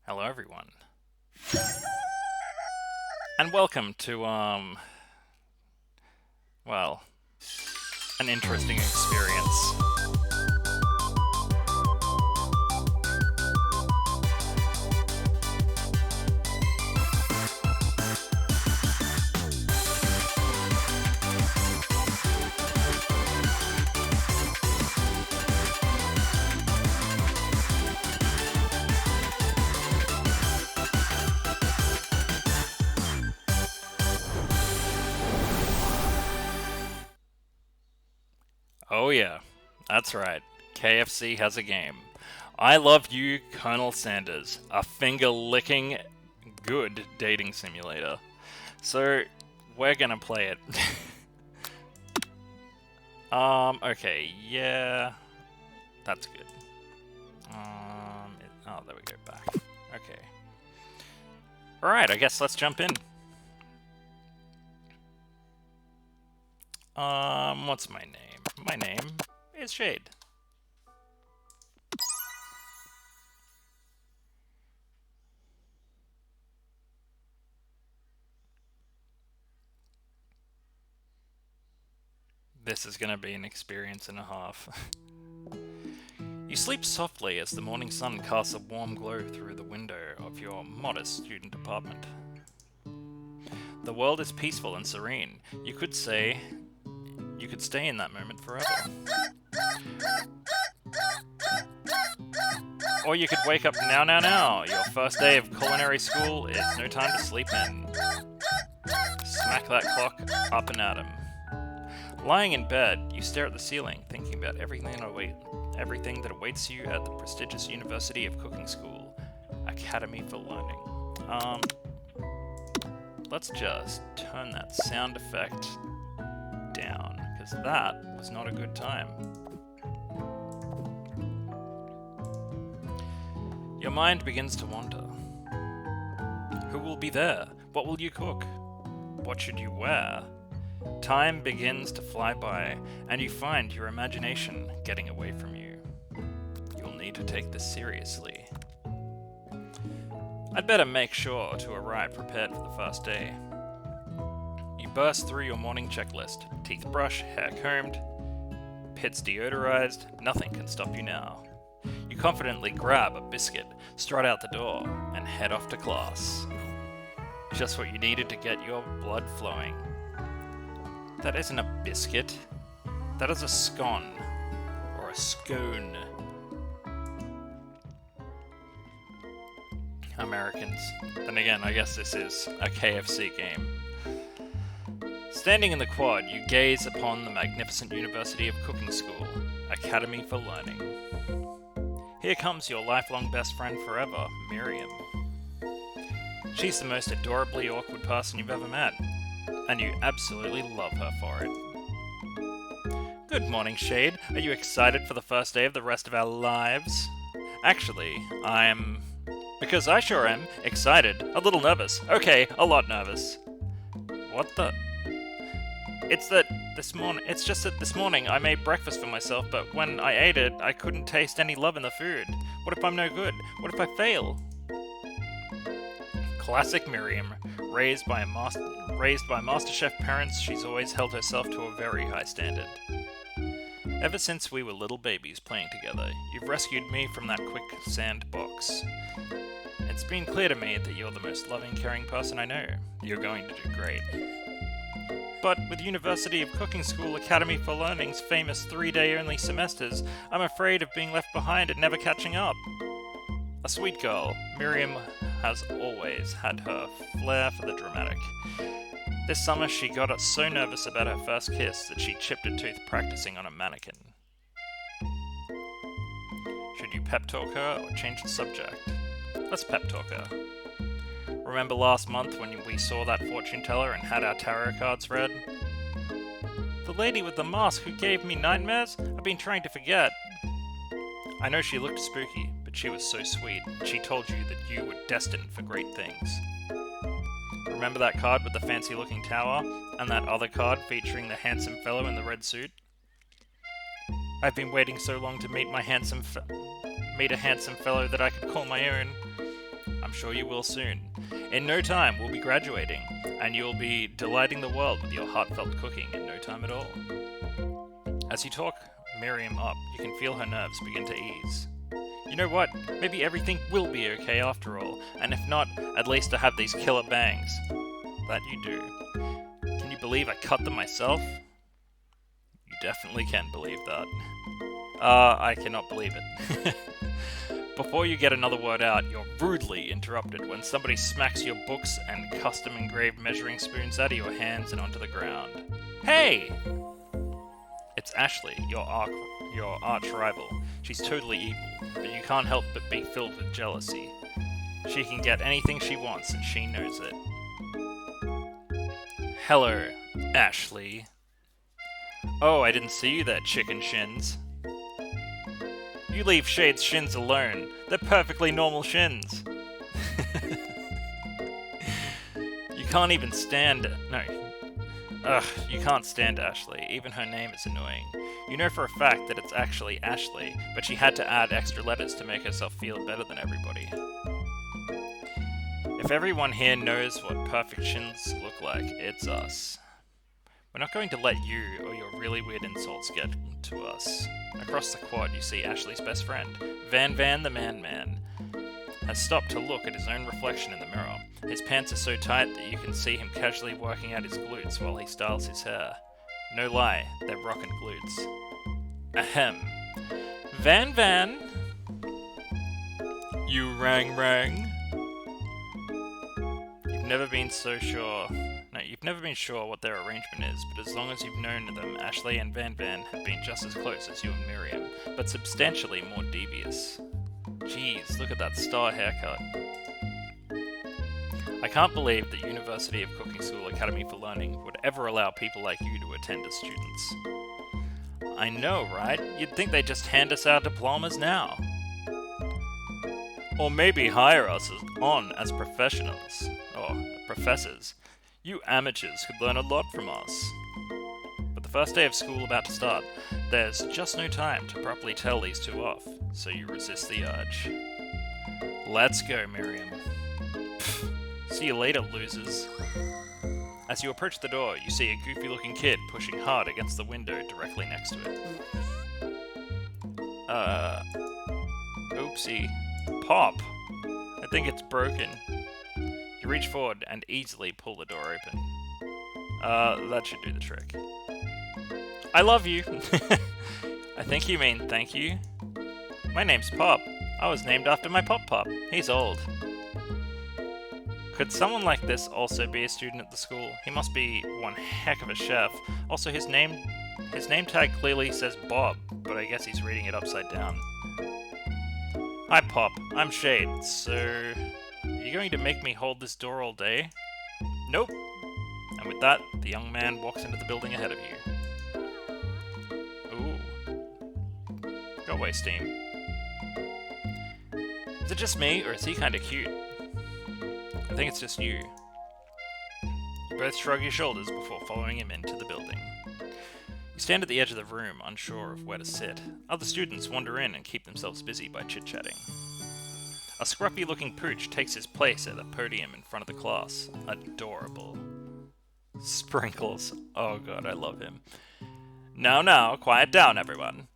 Hello everyone. And welcome to, well, an interesting experience. Oh yeah, that's right. KFC has a game. I Love You, Colonel Sanders, a finger-licking good dating simulator. So, we're gonna play it. Okay, yeah, that's good. Oh, there we go, back. Okay. Alright, I guess let's jump in. What's my name? My name is Shade. This is gonna be an experience and a half. You sleep softly as the morning sun casts a warm glow through the window of your modest student apartment. The world is peaceful and serene. You could stay in that moment forever. Or you could wake up now. Your first day of culinary school is no time to sleep in. Smack that clock up and at 'em. Lying in bed, you stare at the ceiling, thinking about everything that awaits you at the prestigious University of Cooking School, Academy for Learning. Let's just turn that sound effect down, because that was not a good time. Your mind begins to wander. Who will be there? What will you cook? What should you wear? Time begins to fly by, and you find your imagination getting away from you. You'll need to take this seriously. I'd better make sure to arrive prepared for the first day. You burst through your morning checklist. Teeth brushed, hair combed, pits deodorized, nothing can stop you now. You confidently grab a biscuit, strut out the door, and head off to class. Just what you needed to get your blood flowing. That isn't a biscuit. That is a scone. Or a scone. Americans. Then again, I guess this is a KFC game. Standing in the quad, you gaze upon the magnificent University of Cooking School, Academy for Learning. Here comes your lifelong best friend forever, Miriam. She's the most adorably awkward person you've ever met, and you absolutely love her for it. Good morning, Shade. Are you excited for the first day of the rest of our lives? Actually, because I sure am excited, a little nervous. Okay, a lot nervous. What the? It's just that this morning I made breakfast for myself, but when I ate it, I couldn't taste any love in the food. What if I'm no good? What if I fail? Classic Miriam. Raised by MasterChef parents, she's always held herself to a very high standard. Ever since we were little babies playing together, you've rescued me from that quicksand box. It's been clear to me that you're the most loving, caring person I know. You're going to do great. But with University of Cooking School Academy for Learning's famous 3-day-only semesters, I'm afraid of being left behind and never catching up. A sweet girl, Miriam has always had her flair for the dramatic. This summer she got so nervous about her first kiss that she chipped a tooth practicing on a mannequin. Should you pep talk her or change the subject? Let's pep talk her. Remember last month when we saw that fortune teller and had our tarot cards read? The lady with the mask who gave me nightmares? I've been trying to forget. I know she looked spooky, but she was so sweet. She told you that you were destined for great things. Remember that card with the fancy-looking tower, and that other card featuring the handsome fellow in the red suit? I've been waiting so long to meet a handsome fellow that I could call my own. I'm sure you will soon. In no time, we'll be graduating, and you'll be delighting the world with your heartfelt cooking in no time at all. As you talk Miriam up, you can feel her nerves begin to ease. You know what? Maybe everything will be okay after all, and if not, at least I have these killer bangs. That you do. Can you believe I cut them myself? You definitely can believe that. I cannot believe it. Before you get another word out, you're rudely interrupted when somebody smacks your books and custom-engraved measuring spoons out of your hands and onto the ground. Hey! It's Ashley, your arch rival. She's totally evil, but you can't help but be filled with jealousy. She can get anything she wants, and she knows it. Hello, Ashley. Oh, I didn't see you there, chicken shins. You leave Shade's shins alone. They're perfectly normal shins. You can't even stand it. No. Ugh, you can't stand Ashley. Even her name is annoying. You know for a fact that it's actually Ashley, but she had to add extra letters to make herself feel better than everybody. If everyone here knows what perfect shins look like, it's us. We're not going to let you or your really weird insults get to us. Across the quad, you see Ashley's best friend, Van the Man, has stopped to look at his own reflection in the mirror. His pants are so tight that you can see him casually working out his glutes while he styles his hair. No lie, they're rockin' glutes. Ahem. Van! You rang. You've never been sure what their arrangement is, but as long as you've known them, Ashley and Van have been just as close as you and Miriam, but substantially more devious. Jeez, look at that star haircut. I can't believe the University of Cooking School Academy for Learning would ever allow people like you to attend as students. I know, right? You'd think they'd just hand us our diplomas now. Or maybe hire us on as professionals, or professors. You amateurs could learn a lot from us. But the first day of school about to start, there's just no time to properly tell these two off, so you resist the urge. Let's go, Miriam. Pfft, see you later, losers. As you approach the door, you see a goofy-looking kid pushing hard against the window directly next to it. Oopsie. Pop! I think it's broken. You reach forward and easily pull the door open. That should do the trick. I love you! I think you mean thank you. My name's Pop. I was named after my Pop. He's old. Could someone like this also be a student at the school? He must be one heck of a chef. Also, his name tag clearly says Bob, but I guess he's reading it upside down. Hi, Pop. I'm Shade. So, are you going to make me hold this door all day? Nope. And with that, the young man walks into the building ahead of you. Ooh. Go away, Steam. Is it just me, or is he kinda cute? I think it's just you. You both shrug your shoulders before following him into the building. You stand at the edge of the room, unsure of where to sit. Other students wander in and keep themselves busy by chit-chatting. A scruffy-looking pooch takes his place at a podium in front of the class. Adorable. Sprinkles. Oh god, I love him. Now, quiet down, everyone.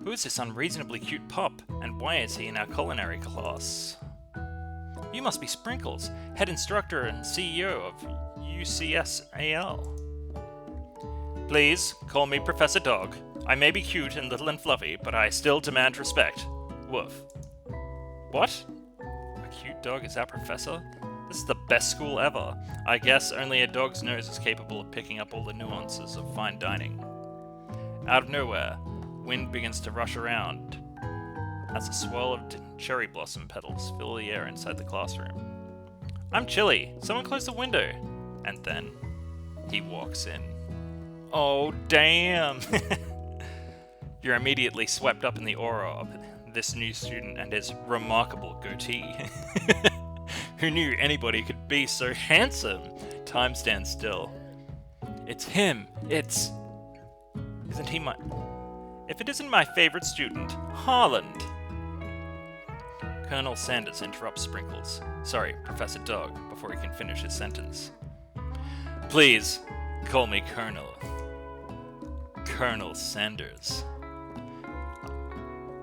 Who is this unreasonably cute pup, and why is he in our culinary class? You must be Sprinkles, head instructor and CEO of UCSAL. Please, call me Professor Dog. I may be cute and little and fluffy, but I still demand respect. Woof. What? A cute dog is our professor? This is the best school ever. I guess only a dog's nose is capable of picking up all the nuances of fine dining. Out of nowhere, wind begins to rush around as a swirl of cherry blossom petals fill the air inside the classroom. I'm chilly. Someone close the window. And then he walks in. Oh, damn! You're immediately swept up in the aura of this new student and his remarkable goatee. Who knew anybody could be so handsome? Time stands still. It's him. Isn't he my... If it isn't my favorite student, Harland. Colonel Sanders interrupts Sprinkles. Sorry, Professor Dog, before he can finish his sentence. Please, call me Colonel. Colonel Sanders.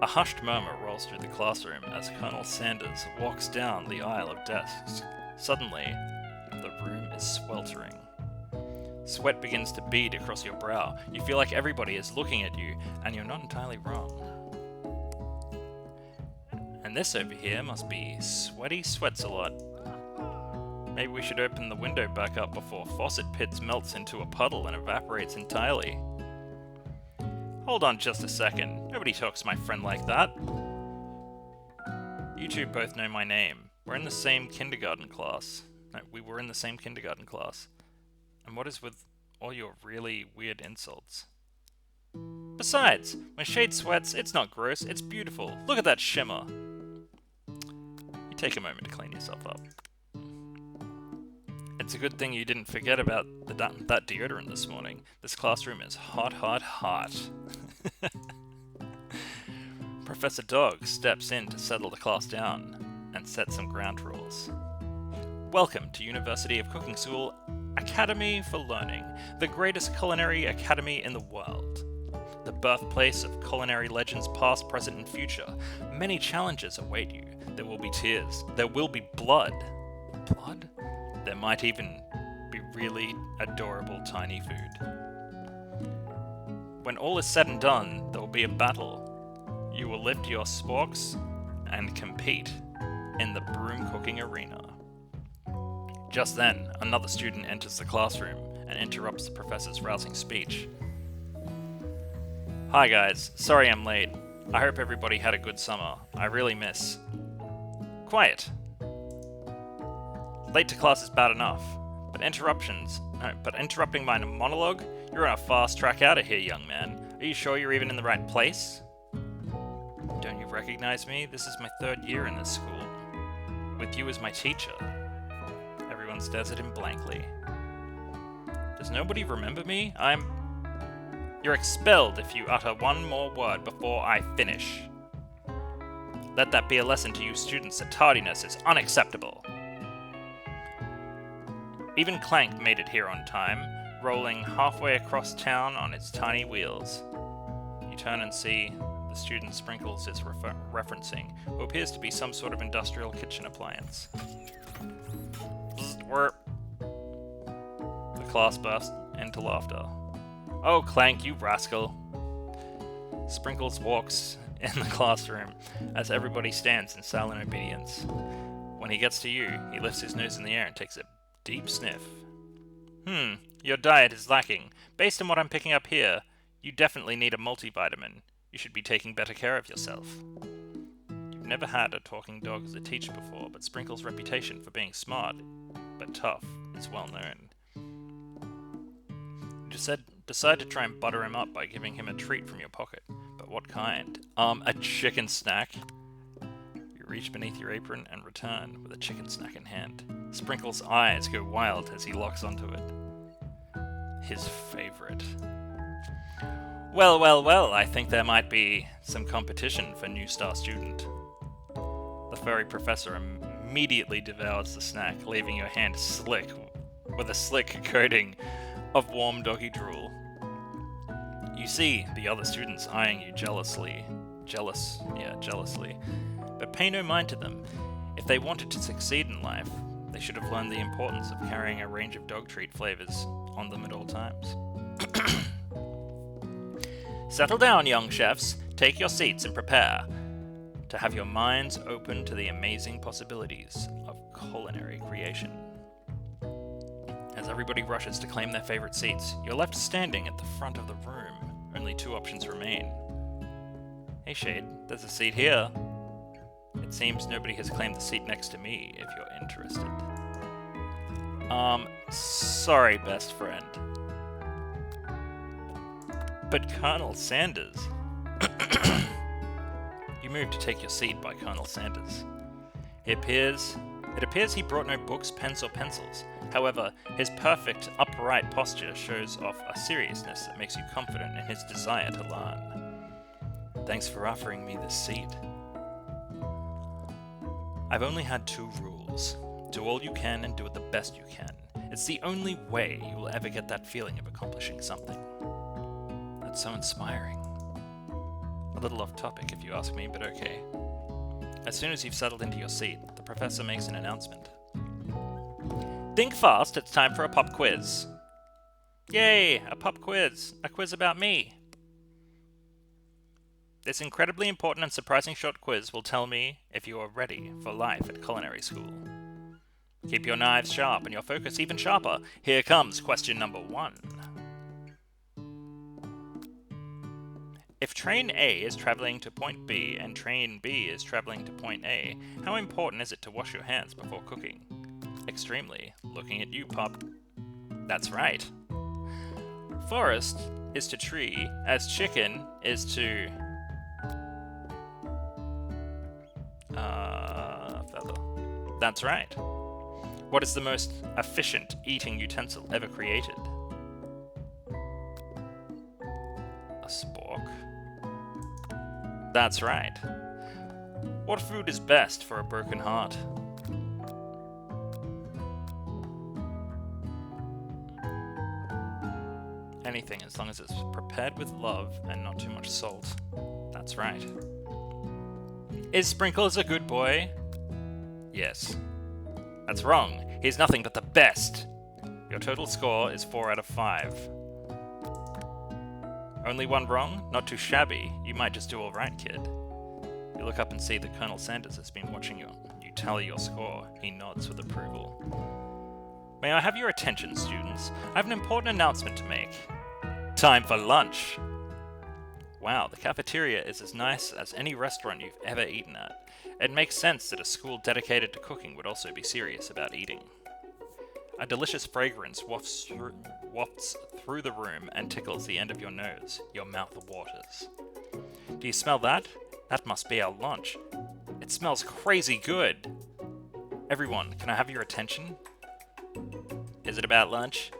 A hushed murmur rolls through the classroom as Colonel Sanders walks down the aisle of desks. Suddenly, the room is sweltering. Sweat begins to bead across your brow. You feel like everybody is looking at you, and you're not entirely wrong. And this over here must be Sweaty Sweats-a-Lot. Maybe we should open the window back up before Faucet Pits melts into a puddle and evaporates entirely. Hold on just a second. Nobody talks to my friend like that. You two both know my name. We're in the same kindergarten class. No, we were in the same kindergarten class. And what is with all your really weird insults? Besides, when Shade sweats, it's not gross, it's beautiful. Look at that shimmer. You take a moment to clean yourself up. It's a good thing you didn't forget about that deodorant this morning. This classroom is hot, hot, hot. Professor Dog steps in to settle the class down and set some ground rules. Welcome to University of Cooking School Academy for Learning, the greatest culinary academy in the world. The birthplace of culinary legends past, present, and future. Many challenges await you. There will be tears. There will be blood. Blood? There might even be really adorable tiny food. When all is said and done, there will be a battle. You will lift your sporks and compete in the broom cooking arena. Just then, another student enters the classroom and interrupts the professor's rousing speech. Hi guys, sorry I'm late. I hope everybody had a good summer. I really miss... Quiet! Late to class is bad enough, but interrupting my monologue? You're on a fast track out of here, young man. Are you sure you're even in the right place? Don't you recognize me? This is my 3rd year in this school. With you as my teacher. Everyone stares at him blankly. Does nobody remember me? You're expelled if you utter one more word before I finish. Let that be a lesson to you students that tardiness is unacceptable. Even Clank made it here on time, rolling halfway across town on its tiny wheels. You turn and see the student Sprinkles is referencing, who appears to be some sort of industrial kitchen appliance. The class burst into laughter. Oh, Clank, you rascal! Sprinkles walks in the classroom as everybody stands in silent obedience. When he gets to you, he lifts his nose in the air and takes a deep sniff. Your diet is lacking. Based on what I'm picking up here, you definitely need a multivitamin. You should be taking better care of yourself. You've never had a talking dog as a teacher before, but Sprinkles' reputation for being smart but tough is well known. You decide to try and butter him up by giving him a treat from your pocket. But what kind? A chicken snack? You reach beneath your apron and return with a chicken snack in hand. Sprinkles' eyes go wild as he locks onto it. His favorite. Well, I think there might be some competition for new star student. The furry professor immediately devours the snack, leaving your hand slick with a slick coating of warm doggy drool. You see the other students eyeing you jealously, but pay no mind to them. If they wanted to succeed in life, they should have learned the importance of carrying a range of dog treat flavors on them at all times. Settle down, young chefs. Take your seats and prepare to have your minds open to the amazing possibilities of culinary creation. As everybody rushes to claim their favorite seats, you're left standing at the front of the room. Only 2 options remain. Hey Shade, there's a seat here. It seems nobody has claimed the seat next to me, if you're interested. Sorry, best friend. But Colonel Sanders... You move to take your seat by Colonel Sanders. It appears he brought no books, pens, or pencils. However, his perfect, upright posture shows off a seriousness that makes you confident in his desire to learn. Thanks for offering me this seat. I've only had 2 rules. Do all you can and do it the best you can. It's the only way you will ever get that feeling of accomplishing something. That's so inspiring. A little off topic if you ask me, but okay. As soon as you've settled into your seat, the professor makes an announcement. Think fast, it's time for a pop quiz. Yay, a pop quiz. A quiz about me. This incredibly important and surprising short quiz will tell me if you are ready for life at culinary school. Keep your knives sharp and your focus even sharper. Here comes question number 1. If train A is traveling to point B and train B is traveling to point A, how important is it to wash your hands before cooking? Extremely. Looking at you, Pop. That's right. Forest is to tree, as chicken is to... feather. That's right. What is the most efficient eating utensil ever created? A spork. That's right. What food is best for a broken heart? Anything, as long as it's prepared with love and not too much salt. That's right. Is Sprinkles a good boy? Yes. That's wrong. He's nothing but the best. Your total score is 4 out of 5. Only 1 wrong? Not too shabby. You might just do alright, kid. You look up and see that Colonel Sanders has been watching you. You tally your score. He nods with approval. May I have your attention, students? I have an important announcement to make. Time for lunch! Wow, the cafeteria is as nice as any restaurant you've ever eaten at. It makes sense that a school dedicated to cooking would also be serious about eating. A delicious fragrance wafts through the room and tickles the end of your nose. Your mouth waters. Do you smell that? That must be our lunch. It smells crazy good! Everyone, can I have your attention? Is it about lunch?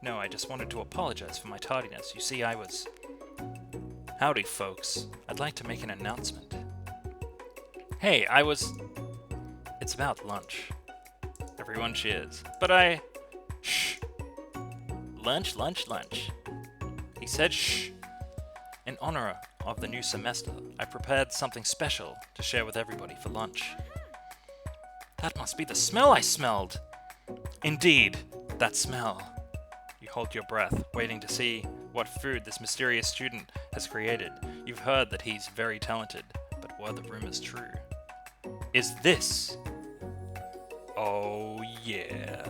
No, I just wanted to apologize for my tardiness. You see, I was... Howdy, folks. I'd like to make an announcement. Hey, It's about lunch. Everyone cheers. But Shh! Lunch, lunch, lunch. He said shh. In honor of the new semester, I prepared something special to share with everybody for lunch. That must be the smell I smelled! Indeed, that smell. You hold your breath, waiting to see what food this mysterious student has created. You've heard that he's very talented, but were the rumors true? Is this? Oh yeah.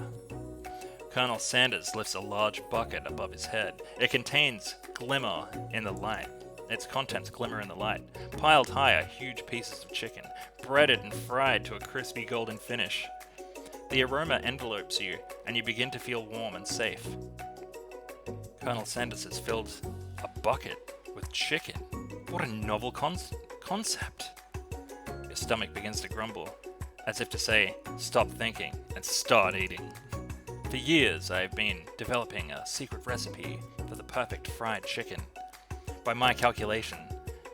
Colonel Sanders lifts a large bucket above his head. It contains glimmer in the light. Its contents glimmer in the light. Piled high are huge pieces of chicken, breaded and fried to a crispy golden finish. The aroma envelopes you, and you begin to feel warm and safe. Colonel Sanders has filled a bucket with chicken. What a novel concept. Your stomach begins to grumble, as if to say, stop thinking and start eating. For years, I have been developing a secret recipe for the perfect fried chicken. By my calculation,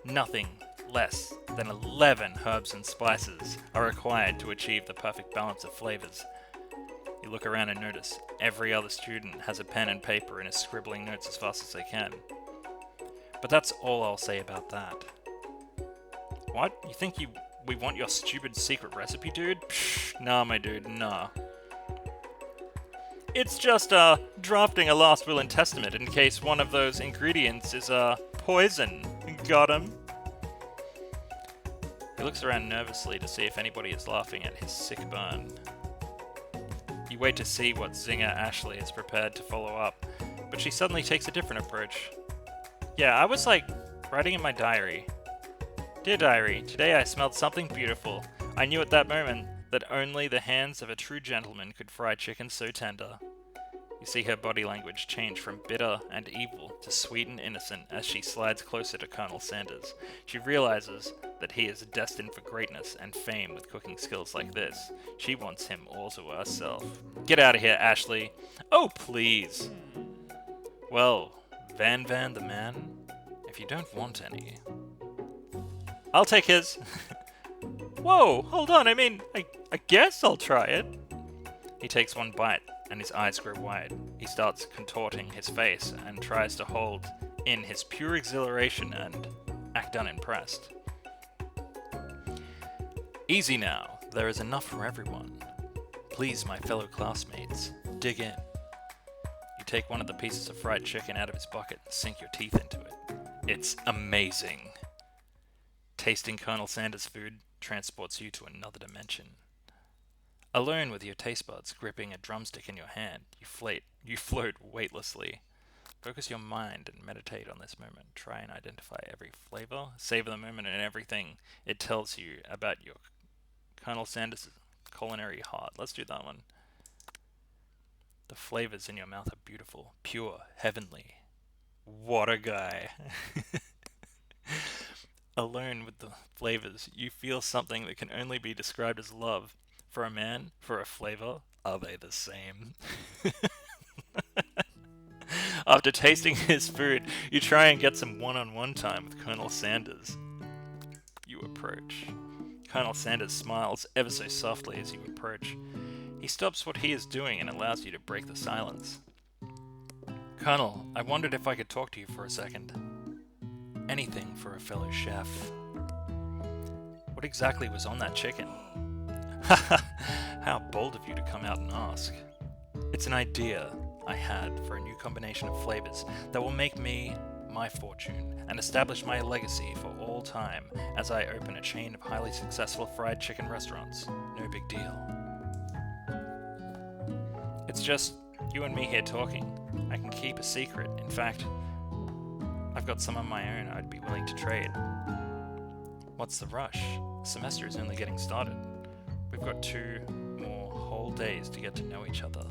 nothing less than 11 herbs and spices are required to achieve the perfect balance of flavors. You look around and notice every other student has a pen and paper and is scribbling notes as fast as they can. But that's all I'll say about that. What? You think we want your stupid secret recipe, dude? Psh, nah, my dude, nah. It's just, drafting a last will and testament in case one of those ingredients is, poison. Got him? He looks around nervously to see if anybody is laughing at his sick burn. You wait to see what zinger Ashley is prepared to follow up, but she suddenly takes a different approach. Yeah, I was, writing in my diary. Dear diary, today I smelled something beautiful. I knew at that moment that only the hands of a true gentleman could fry chicken so tender. You see her body language change from bitter and evil to sweet and innocent as she slides closer to Colonel Sanders. She realizes that he is destined for greatness and fame with cooking skills like this. She wants him all to herself. Get out of here, Ashley. Oh, please. Well, Van the man, if you don't want any... I'll take his. Whoa, hold on, I guess I'll try it. He takes one bite, and his eyes grow wide. He starts contorting his face and tries to hold in his pure exhilaration and act unimpressed. Easy now, there is enough for everyone. Please, my fellow classmates, dig in. You take one of the pieces of fried chicken out of his bucket and sink your teeth into it. It's amazing. Tasting Colonel Sanders' food transports you to another dimension. Alone with your taste buds gripping a drumstick in your hand, you float weightlessly. Focus your mind and meditate on this moment. Try and identify every flavor, savor the moment and everything it tells you about your Colonel Sanders' culinary heart. Let's do that one. The flavors in your mouth are beautiful, pure, heavenly. What a guy. Alone with the flavors, you feel something that can only be described as love. For a man, for a flavor, are they the same? After tasting his food, you try and get some one-on-one time with Colonel Sanders. You approach. Colonel Sanders smiles ever so softly as you approach. He stops what he is doing and allows you to break the silence. Colonel, I wondered if I could talk to you for a second. Anything for a fellow chef. What exactly was on that chicken? How bold of you to come out and ask. It's an idea I had for a new combination of flavors that will make me my fortune and establish my legacy for all time as I open a chain of highly successful fried chicken restaurants. No big deal. It's just you and me here talking. I can keep a secret. In fact, I've got some of my own I'd be willing to trade. What's the rush? The semester is only getting started. We've got 2 more whole days to get to know each other.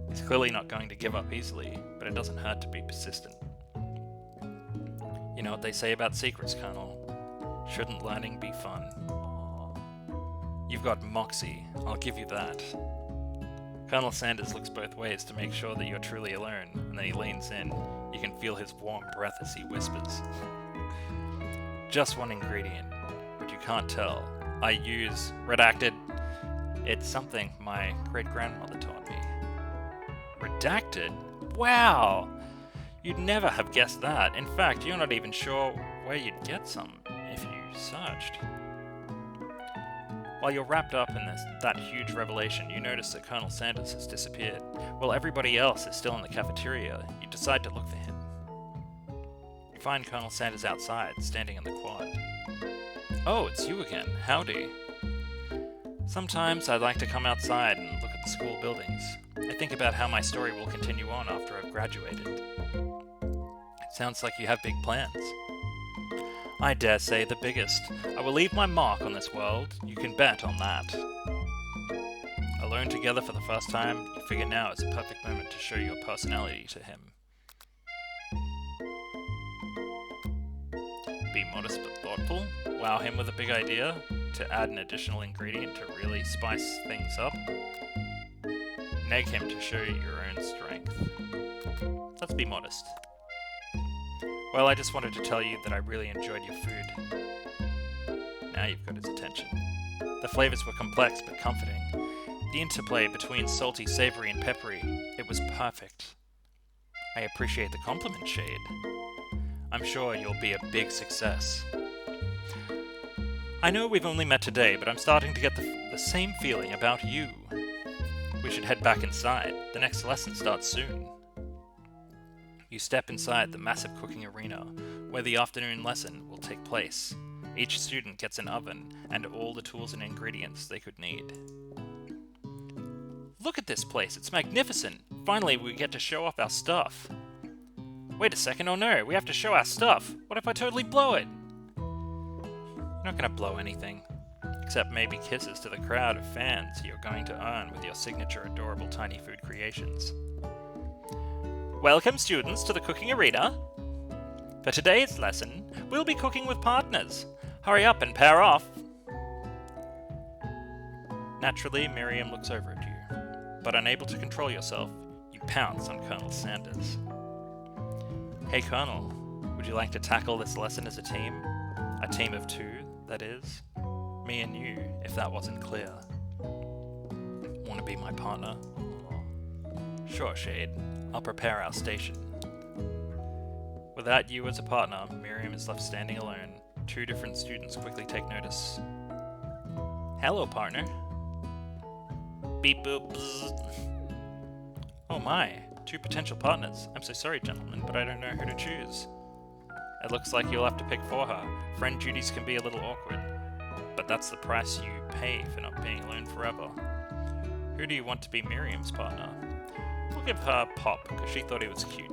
He's clearly not going to give up easily, but it doesn't hurt to be persistent. You know what they say about secrets, Colonel? Shouldn't learning be fun? You've got moxie, I'll give you that. Colonel Sanders looks both ways to make sure that you're truly alone, and then he leans in. You can feel his warm breath as he whispers. Just one ingredient, but you can't tell. I use redacted. It's something my great-grandmother taught me. Redacted? Wow! You'd never have guessed that. In fact, you're not even sure where you'd get some if you searched. While you're wrapped up in that huge revelation, you notice that Colonel Sanders has disappeared. While everybody else is still in the cafeteria, you decide to look for him. You find Colonel Sanders outside, standing in the quad. Oh, it's you again. Howdy. Sometimes I'd like to come outside and look at the school buildings. I think about how my story will continue on after I've graduated. It sounds like you have big plans. I dare say the biggest. I will leave my mark on this world. You can bet on that. Alone together for the first time, you figure now is a perfect moment to show your personality to him. Be modest but thoughtful. Wow him with a big idea to add an additional ingredient to really spice things up. Neg him to show your own strength. Let's be modest. Well, I just wanted to tell you that I really enjoyed your food. Now you've got his attention. The flavors were complex but comforting. The interplay between salty, savory, and peppery, it was perfect. I appreciate the compliment, Shade. I'm sure you'll be a big success. I know we've only met today, but I'm starting to get the same feeling about you. We should head back inside. The next lesson starts soon. You step inside the massive cooking arena, where the afternoon lesson will take place. Each student gets an oven, and all the tools and ingredients they could need. Look at this place, it's magnificent! Finally, we get to show off our stuff. Wait a second, oh no, we have to show our stuff! What if I totally blow it? You're not gonna blow anything. Except maybe kisses to the crowd of fans you're going to earn with your signature adorable tiny food creations. Welcome students to the cooking arena. For today's lesson, we'll be cooking with partners. Hurry up and pair off. Naturally, Miriam looks over at you, but unable to control yourself, you pounce on Colonel Sanders. Hey Colonel, would you like to tackle this lesson as a team? A team of 2, that is? me and you, if that wasn't clear. Wanna be my partner? Sure, Shade. I'll prepare our station. Without you as a partner, Miriam is left standing alone. Two different students quickly take notice. Hello, partner. Beep boop. Bzz. Oh my, two potential partners. I'm so sorry, gentlemen, but I don't know who to choose. It looks like you'll have to pick for her. Friend duties can be a little awkward, but that's the price you pay for not being alone forever. Who do you want to be Miriam's partner? We'll give her Pop, because she thought he was cute.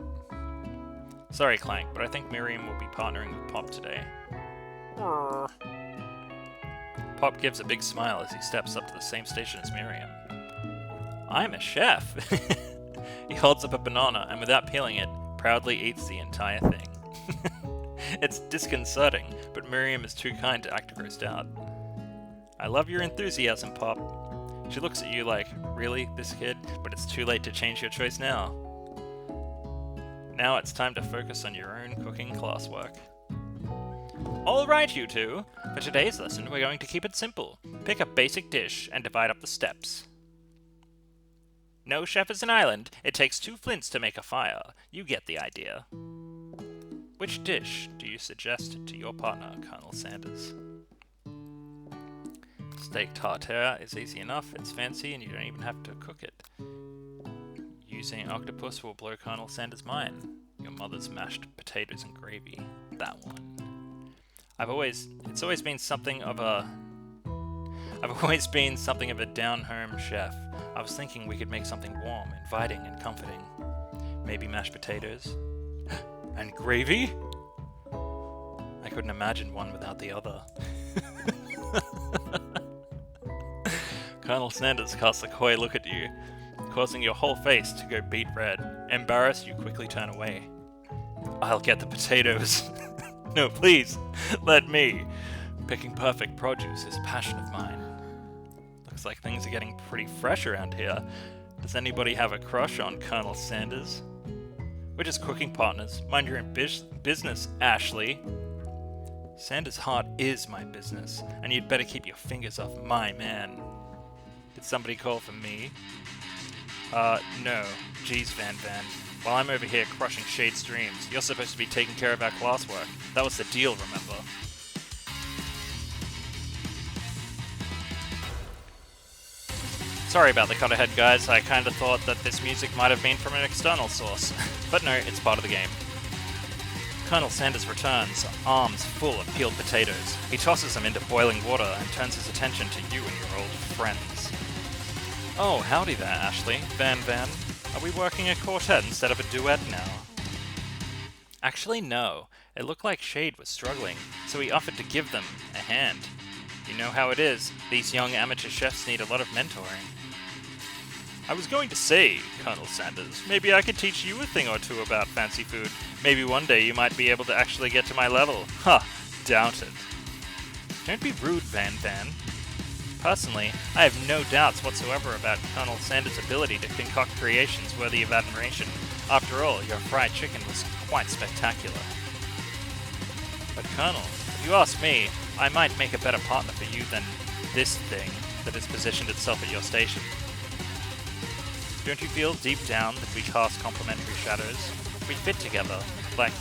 Sorry, Clank, but I think Miriam will be partnering with Pop today. Pop gives a big smile as he steps up to the same station as Miriam. I'm a chef! He holds up a banana and without peeling it, proudly eats the entire thing. It's disconcerting, but Miriam is too kind to act grossed out. I love your enthusiasm, Pop. She looks at you like, really, this kid? But it's too late to change your choice now. Now it's time to focus on your own cooking classwork. Alright, you two. For today's lesson, we're going to keep it simple. Pick a basic dish and divide up the steps. No chef is an island. It takes 2 flints to make a fire. You get the idea. Which dish do you suggest to your partner, Colonel Sanders? Steak tartare is easy enough, it's fancy, and you don't even have to cook it. Using octopus will blow Colonel Sanders' mind. Your mother's mashed potatoes and gravy. That one. I've always been something of a down-home chef. I was thinking we could make something warm, inviting, and comforting. Maybe mashed potatoes? And gravy? I couldn't imagine one without the other. Colonel Sanders casts a coy look at you, causing your whole face to go beet red. Embarrassed, you quickly turn away. I'll get the potatoes. No, please, let me. Picking perfect produce is a passion of mine. Looks like things are getting pretty fresh around here. Does anybody have a crush on Colonel Sanders? We're just cooking partners. Mind your own business, Ashley. Sanders' heart is my business, and you'd better keep your fingers off my man. Did somebody call for me? No. Geez, Van Van. While I'm over here crushing Shade's dreams, you're supposed to be taking care of our classwork. That was the deal, remember? Sorry about the cut ahead, guys. I kinda thought that this music might have been from an external source. But no, it's part of the game. Colonel Sanders returns, arms full of peeled potatoes. He tosses them into boiling water and turns his attention to you and your old friends. Oh, howdy there, Ashley. Van Van. Are we working a quartet instead of a duet now? Actually, no. It looked like Shade was struggling, so he offered to give them a hand. You know how it is. These young amateur chefs need a lot of mentoring. I was going to say, Colonel Sanders, maybe I could teach you a thing or two about fancy food. Maybe one day you might be able to actually get to my level. Huh, doubt it. Don't be rude, Van Van. Personally, I have no doubts whatsoever about Colonel Sanders' ability to concoct creations worthy of admiration. After all, your fried chicken was quite spectacular. But Colonel, if you ask me, I might make a better partner for you than this thing that has positioned itself at your station. Don't you feel deep down that we cast complementary shadows? We fit together, like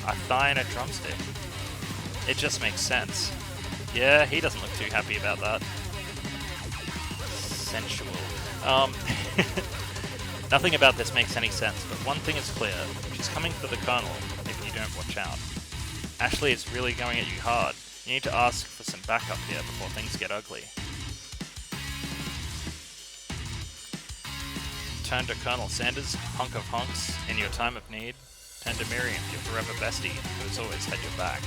a thigh and a drumstick. It just makes sense. Yeah, he doesn't look too happy about that. Sensual. Nothing about this makes any sense, but one thing is clear. She's coming for the Colonel if you don't watch out. Ashley is really going at you hard. You need to ask for some backup here before things get ugly. Turn to Colonel Sanders, hunk of hunks, in your time of need. Turn to Miriam, your forever bestie, who has always had your back.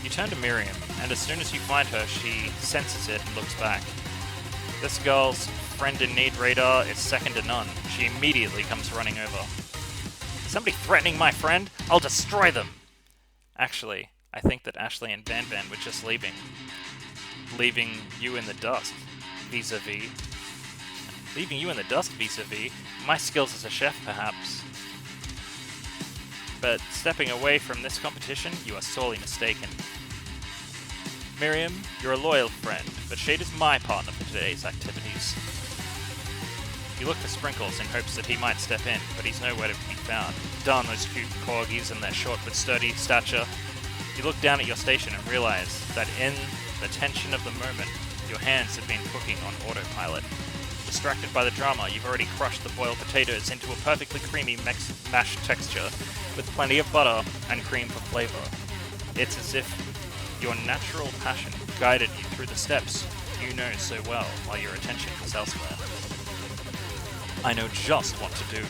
You turn to Miriam, and as soon as you find her, she senses it and looks back. This girl's friend-in-need radar is second to none. She immediately comes running over. Somebody threatening my friend? I'll destroy them! Actually, I think that Ashley and Van Van were just leaving. Leaving you in the dust, vis-a-vis. Leaving you in the dust, vis-a-vis. My skills as a chef, perhaps. but stepping away from this competition, you are sorely mistaken. Miriam, you're a loyal friend, but Shade is my partner for today's activities. You look for Sprinkles in hopes that he might step in, but he's nowhere to be found. Darn those cute corgis and their short but sturdy stature. You look down at your station and realize that in the tension of the moment, your hands have been cooking on autopilot. Distracted by the drama, you've already crushed the boiled potatoes into a perfectly creamy mashed texture with plenty of butter and cream for flavor. It's as if your natural passion guided you through the steps you know so well while your attention was elsewhere. I know just what to do.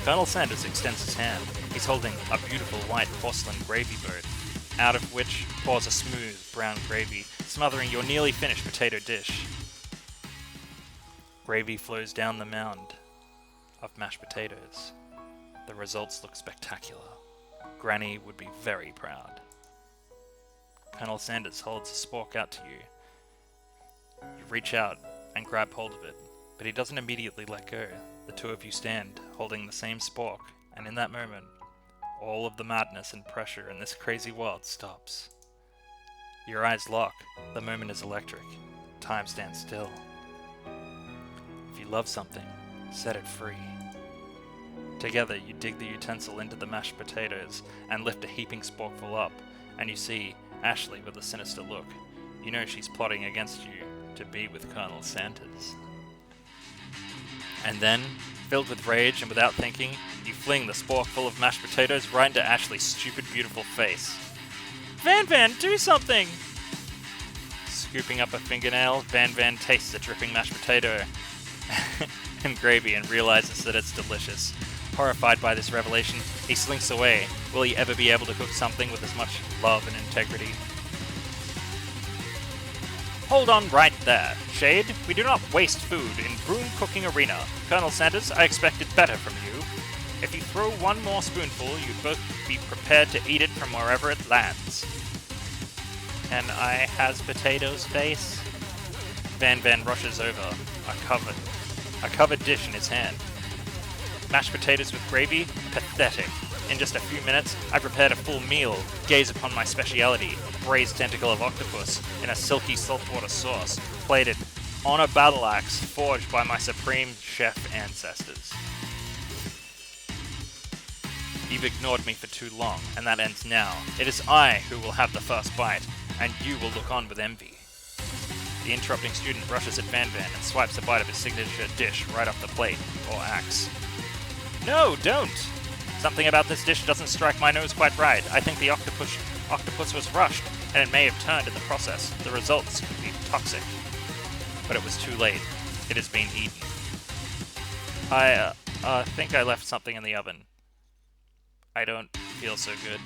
Colonel Sanders extends his hand. He's holding a beautiful white porcelain gravy boat, out of which pours a smooth brown gravy, smothering your nearly finished potato dish. Gravy flows down the mound of mashed potatoes. The results look spectacular. Granny would be very proud. Colonel Sanders holds a spork out to you. You reach out and grab hold of it, but he doesn't immediately let go. The two of you stand, holding the same spork, and in that moment, all of the madness and pressure in this crazy world stops. Your eyes lock. The moment is electric. Time stands still. If you love something, set it free. Together, you dig the utensil into the mashed potatoes and lift a heaping sporkful up, and you see Ashley with a sinister look. You know she's plotting against you to be with Colonel Sanders. And then, filled with rage and without thinking, you fling the spork full of mashed potatoes right into Ashley's stupid, beautiful face. Van, do something! Scooping up a fingernail, Van tastes the dripping mashed potato and gravy and realizes that it's delicious. Horrified by this revelation, he slinks away. Will he ever be able to cook something with as much love and integrity? Hold on right there, Shade. We do not waste food in broom cooking arena. Colonel Sanders, I expected better from you. If you throw one more spoonful, you'd both be prepared to eat it from wherever it lands. Can I has potatoes face? Van rushes over, a covered dish in his hand. Mashed potatoes with gravy? Pathetic. In just a few minutes, I prepared a full meal. Gaze upon my speciality, braised tentacle of octopus in a silky saltwater sauce, plated on a battle axe forged by my supreme chef ancestors. You've ignored me for too long, and that ends now. It is I who will have the first bite, and you will look on with envy. The interrupting student rushes at Van and swipes a bite of his signature dish right off the plate, or axe. No, don't! Something about this dish doesn't strike my nose quite right. I think the octopus was rushed, and it may have turned in the process. The results could be toxic. But it was too late. It has been eaten. I think I left something in the oven. I don't feel so good.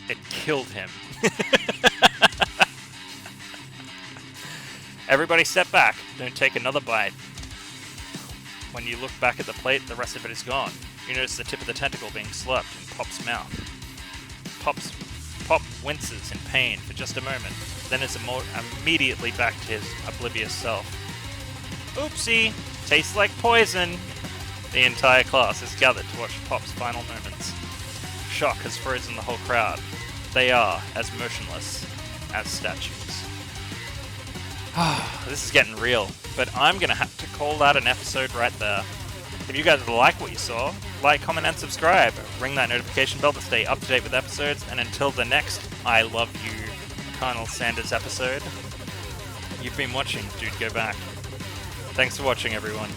It killed him. Everybody step back. Don't take another bite. When you look back at the plate, the rest of it is gone. You notice the tip of the tentacle being slurped in Pop's mouth. Pop winces in pain for just a moment, then is immediately back to his oblivious self. Oopsie! Tastes like poison! The entire class is gathered to watch Pop's final moments. Shock has frozen the whole crowd. They are as motionless as statues. This is getting real, but I'm gonna have to call that an episode right there. If you guys like what you saw, like, comment, and subscribe. Ring that notification bell to stay up to date with episodes, and until the next I Love You Colonel Sanders episode, you've been watching DudeGoBack. Thanks for watching, everyone.